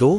2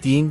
3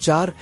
4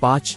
5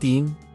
3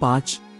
5